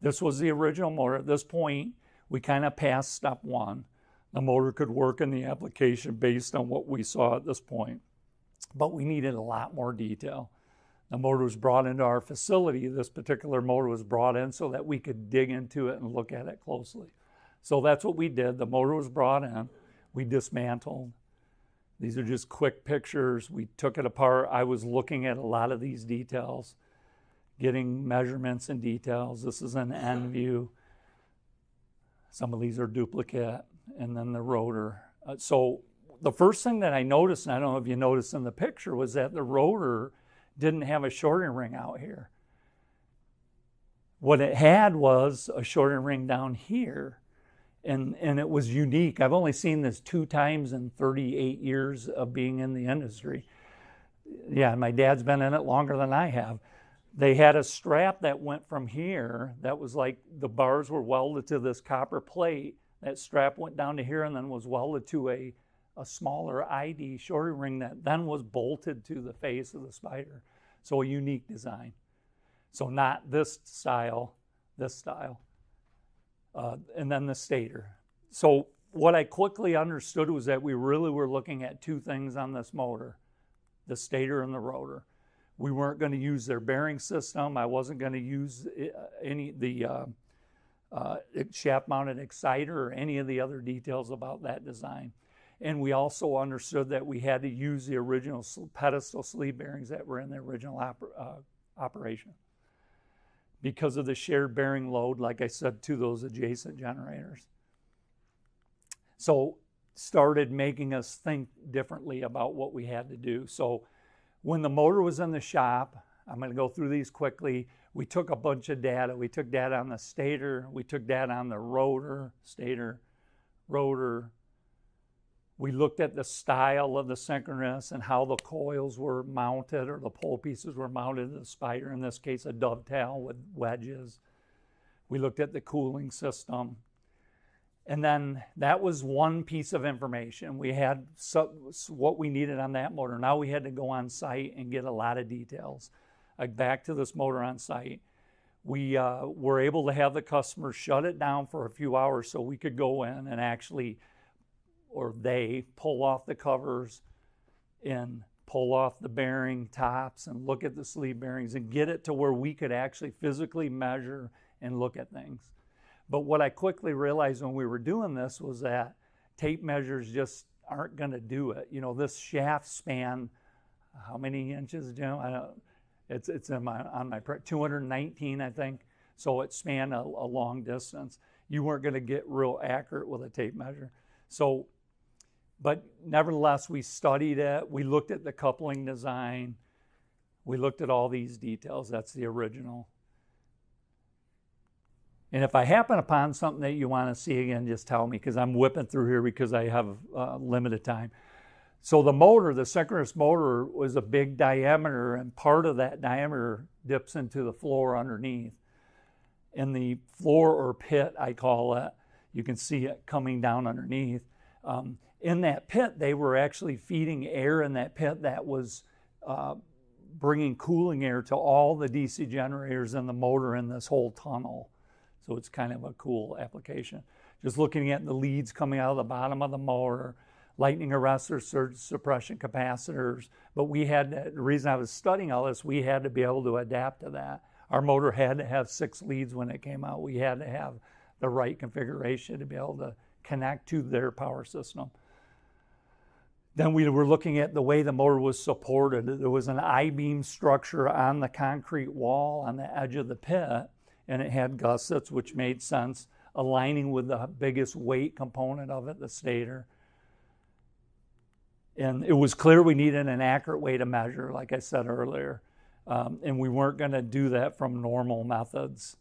This was the original motor. At this point, we kind of passed step one. The motor could work in the application based on what we saw at this point, but we needed a lot more detail. The motor was brought into our facility. This particular motor was brought in so that we could dig into it and look at it closely. So that's what we did. The motor was brought in. We dismantled. These are just quick pictures. We took it apart. I was looking at a lot of these details, getting measurements and details. This is an end view. Some of these are duplicate, and then the rotor. So the first thing that I noticed, and I don't know if you noticed in the picture, was that the rotor didn't have a shortening ring out here. What it had was a shortening ring down here, and it was unique. I've only seen this 2 times in 38 years of being in the industry. Yeah, my dad's been in it longer than I have. They had a strap that went from here that was like the bars were welded to this copper plate. That strap went down to here and then was welded to a smaller ID shortening ring that then was bolted to the face of the Spider. So a unique design. So not this style, this style. And then the stator. So what I quickly understood was that we really were looking at 2 things on this motor, the stator and the rotor. We weren't going to use their bearing system. I wasn't going to use shaft-mounted exciter or any of the other details about that design. And we also understood that we had to use the original pedestal sleeve bearings that were in the original operation because of the shared bearing load, like I said, to those adjacent generators. So started making us think differently about what we had to do. So when the motor was in the shop, I'm going to go through these quickly. We took a bunch of data. We took data on the stator. We took data on the rotor, stator, rotor. We looked at the style of the synchronous and how the coils were mounted, or the pole pieces were mounted to the Spider, in this case a dovetail with wedges. We looked at the cooling system. And then that was one piece of information. We had what we needed on that motor. Now we had to go on site and get a lot of details. Like back to this motor on site. We were able to have the customer shut it down for a few hours so we could go in and actually, or they, pull off the covers and pull off the bearing tops and look at the sleeve bearings and get it to where we could actually physically measure and look at things. But what I quickly realized when we were doing this was that tape measures just aren't going to do it. You know, this shaft span, how many inches, Jim? I don't. It's on my 219, I think. So it spanned a long distance. You weren't going to get real accurate with a tape measure. So, but nevertheless, we studied it. We looked at the coupling design. We looked at all these details. That's the original. And if I happen upon something that you want to see again, just tell me, because I'm whipping through here because I have limited time. So the motor, the synchronous motor, was a big diameter, and part of that diameter dips into the floor underneath. In the floor, or pit, I call it, you can see it coming down underneath. In that pit, they were actually feeding air in that pit that was bringing cooling air to all the DC generators and the motor in this whole tunnel. So it's kind of a cool application. Just looking at the leads coming out of the bottom of the motor, lightning arresters, surge suppression capacitors. But we had to, the reason I was studying all this, we had to be able to adapt to that. Our motor had to have 6 leads when it came out. We had to have the right configuration to be able to connect to their power system. Then we were looking at the way the motor was supported. There was an I-beam structure on the concrete wall on the edge of the pit, and it had gussets, which made sense, aligning with the biggest weight component of it, the stator. And it was clear we needed an accurate way to measure, like I said earlier. And we weren't going to do that from normal methods.